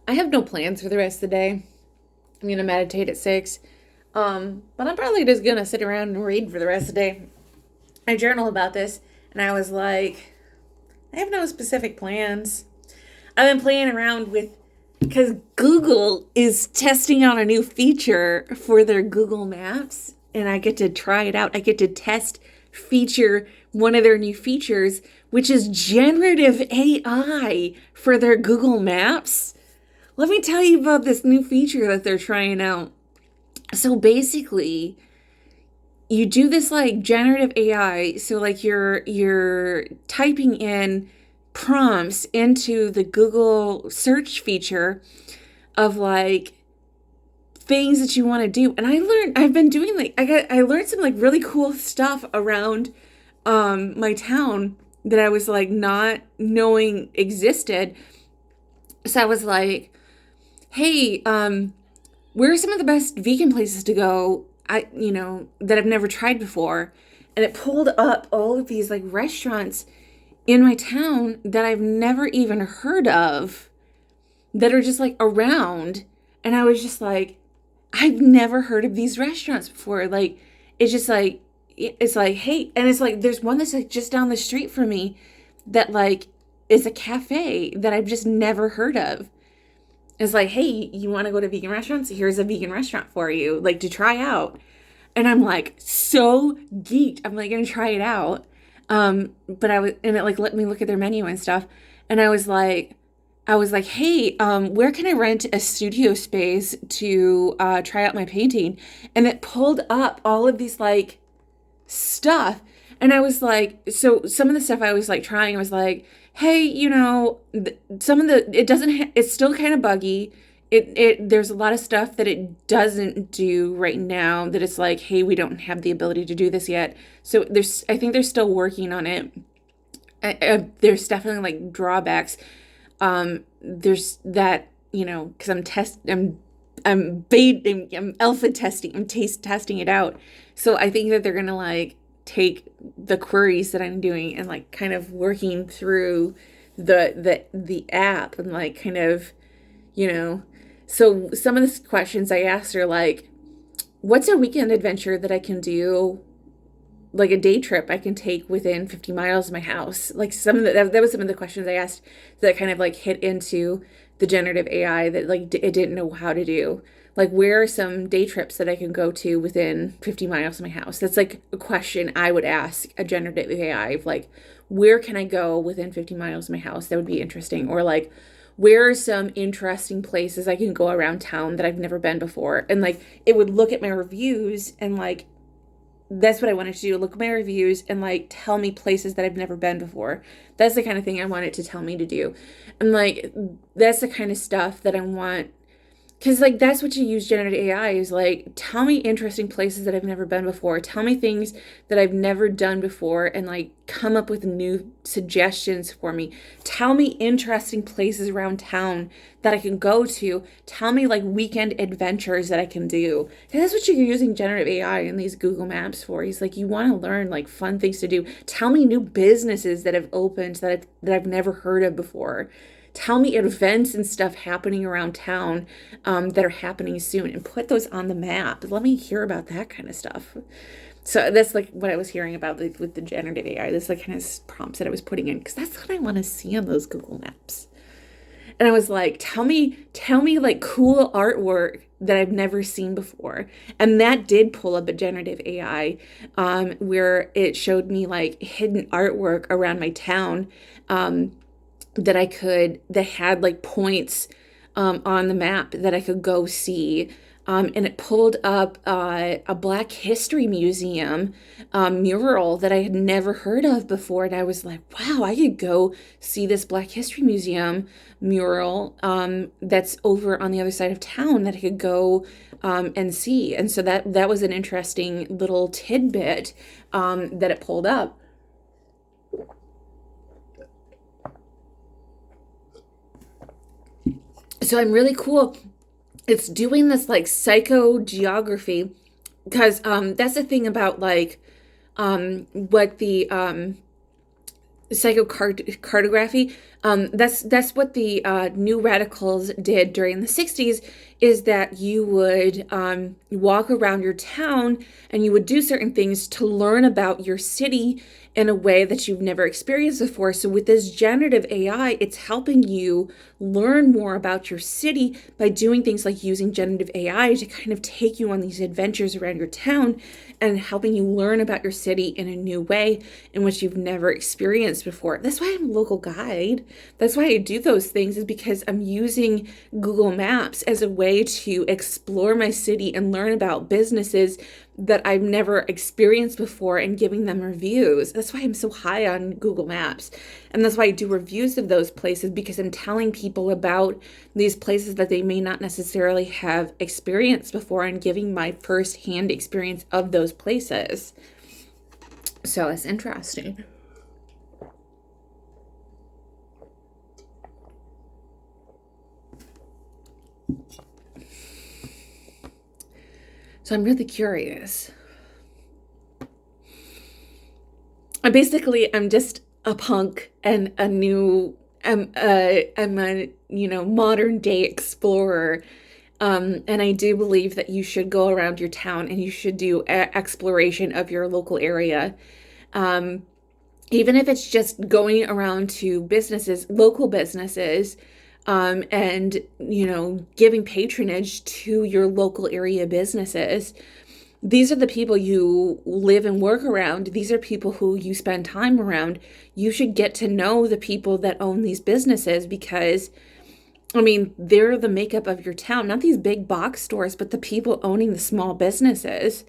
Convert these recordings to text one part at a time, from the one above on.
I have no plans for the rest of the day. I'm gonna meditate at 6. But I'm probably just gonna sit around and read for the rest of the day. I journal about this, and I was like, I have no specific plans. I've been playing around with because Google is testing out a new feature for their Google Maps, and I get to try it out. I get to test feature one of their new features, which is generative AI for their Google Maps. Let me tell you about this new feature that they're trying out. So basically, you do this like generative AI, so like you're typing in prompts into the Google search feature of like things that you want to do. And I've been doing like I learned some like really cool stuff around my town that I was like not knowing existed. So I was like, "Hey, where are some of the best vegan places to go? That I've never tried before." And it pulled up all of these like restaurants in my town that I've never even heard of that are just like around. And I was just like, I've never heard of these restaurants before. Like, it's just like, it's like, hey, and it's like, there's one that's like just down the street from me that like is a cafe that I've just never heard of. It's like, hey, you want to go to vegan restaurants? Here's a vegan restaurant for you, like to try out. And I'm like so geeked. I'm like gonna try it out. But and it like let me look at their menu and stuff. And I was like, hey, where can I rent a studio space to try out my painting? And it pulled up all of these like stuff. And I was like, so some of the stuff I was like trying, I was like, hey, some of the, it doesn't, it's still kind of buggy. There's a lot of stuff that it doesn't do right now that it's like, hey, we don't have the ability to do this yet. So I think they're still working on it. There's definitely like drawbacks. There's that, because I'm alpha testing, I'm taste testing it out. So I think that they're gonna like take the queries that I'm doing and like kind of working through the app and like kind of, you know. So some of the questions I asked are like, what's a weekend adventure that I can do, like a day trip I can take within 50 miles of my house? Like that was some of the questions I asked that kind of like hit into the generative AI that like it didn't know how to do. Like, where are some day trips that I can go to within 50 miles of my house? That's like a question I would ask a generative AI of like, where can I go within 50 miles of my house? That would be interesting. Or like, where are some interesting places I can go around town that I've never been before? And like, it would look at my reviews and like, that's what I wanted to do. Look at my reviews and like tell me places that I've never been before. That's the kind of thing I want it to tell me to do. And like, that's the kind of stuff that I want, because like that's what you use generative AI is like, tell me interesting places that I've never been before. Tell me things that I've never done before and like come up with new suggestions for me. Tell me interesting places around town that I can go to. Tell me like weekend adventures that I can do. And that's what you're using generative AI in these Google Maps for. He's like, you want to learn like fun things to do. Tell me new businesses that have opened that I've never heard of before. Tell me events and stuff happening around town that are happening soon and put those on the map. Let me hear about that kind of stuff. So that's like what I was hearing about with the generative AI. That's like kind of prompts that I was putting in because that's what I want to see on those Google Maps. And I was like, tell me like cool artwork that I've never seen before. And that did pull up a generative AI where it showed me like hidden artwork around my town. That had like points on the map that I could go see. And it pulled up a Black History Museum mural that I had never heard of before. And I was like, wow, I could go see this Black History Museum mural that's over on the other side of town that I could go and see. And so that was an interesting little tidbit that it pulled up. So I'm really cool. It's doing this like psychogeography because that's the thing about like what the psychocartography. That's what the New Radicals did during the 60s, is that you would walk around your town and you would do certain things to learn about your city in a way that you've never experienced before. So with this generative AI, it's helping you learn more about your city by doing things like using generative AI to kind of take you on these adventures around your town and helping you learn about your city in a new way in which you've never experienced before. That's why I'm a local guide. That's why I do those things, is because I'm using Google Maps as a way to explore my city and learn about businesses that I've never experienced before and giving them reviews. That's why I'm so high on Google Maps. And that's why I do reviews of those places, because I'm telling people about these places that they may not necessarily have experienced before and giving my first-hand experience of those places. So it's interesting. So I'm really curious. I'm just a punk and I'm a, modern day explorer. And I do believe that you should go around your town and you should do exploration of your local area. Um, Even if it's just going around to businesses, local businesses, and, giving patronage to your local area businesses. These are the people you live and work around. These are people who you spend time around. You should get to know the people that own these businesses, because, I mean, they're the makeup of your town. Not these big box stores, but the people owning the small businesses.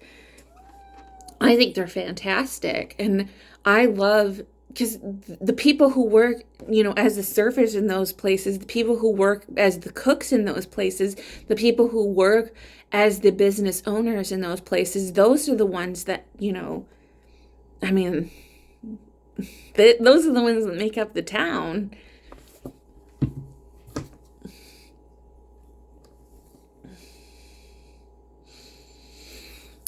I think they're fantastic. And I love, because the people who work, as the servers in those places, the people who work as the cooks in those places, the people who work as the business owners in those places, those are the ones that, I mean, those are the ones that make up the town.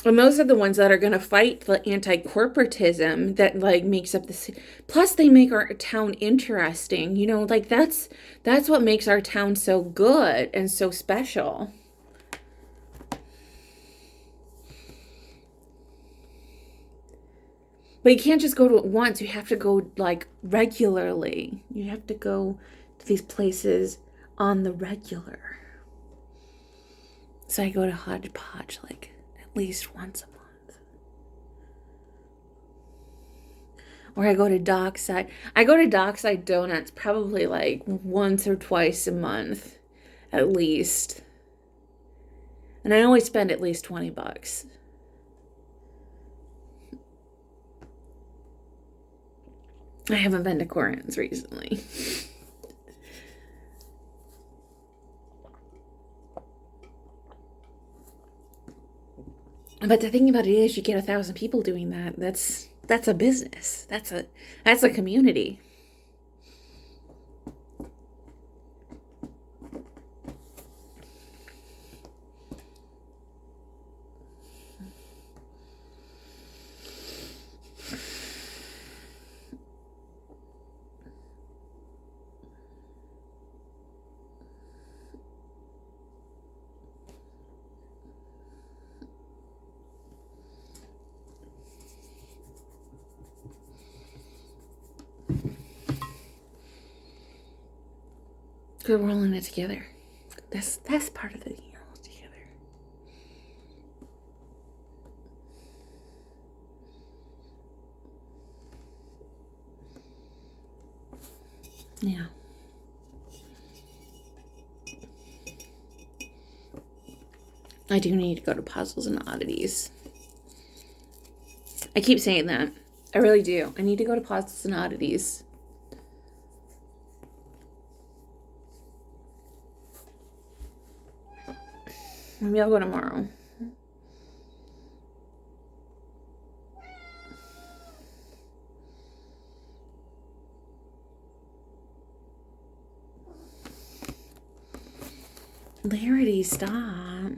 And those are the ones that are going to fight the anti-corporatism that makes up the. Plus, they make our town interesting. That's what makes our town so good and so special. But you can't just go to it once. You have to go regularly. You have to go to these places on the regular. So I go to Hodgepodge at least once a month. Or I go to Dockside. I go to Dockside Donuts probably once or twice a month, at least. And I always spend at least $20. I haven't been to Corin's recently. But the thing about it is, you get 1,000 people doing that. That's a business. That's a community. We're rolling it together. That's part of the together. Yeah. I do need to go to Puzzles and Oddities. I keep saying that. I really do. I need to go to Puzzles and Oddities. Maybe I'll go tomorrow. Larity, stop.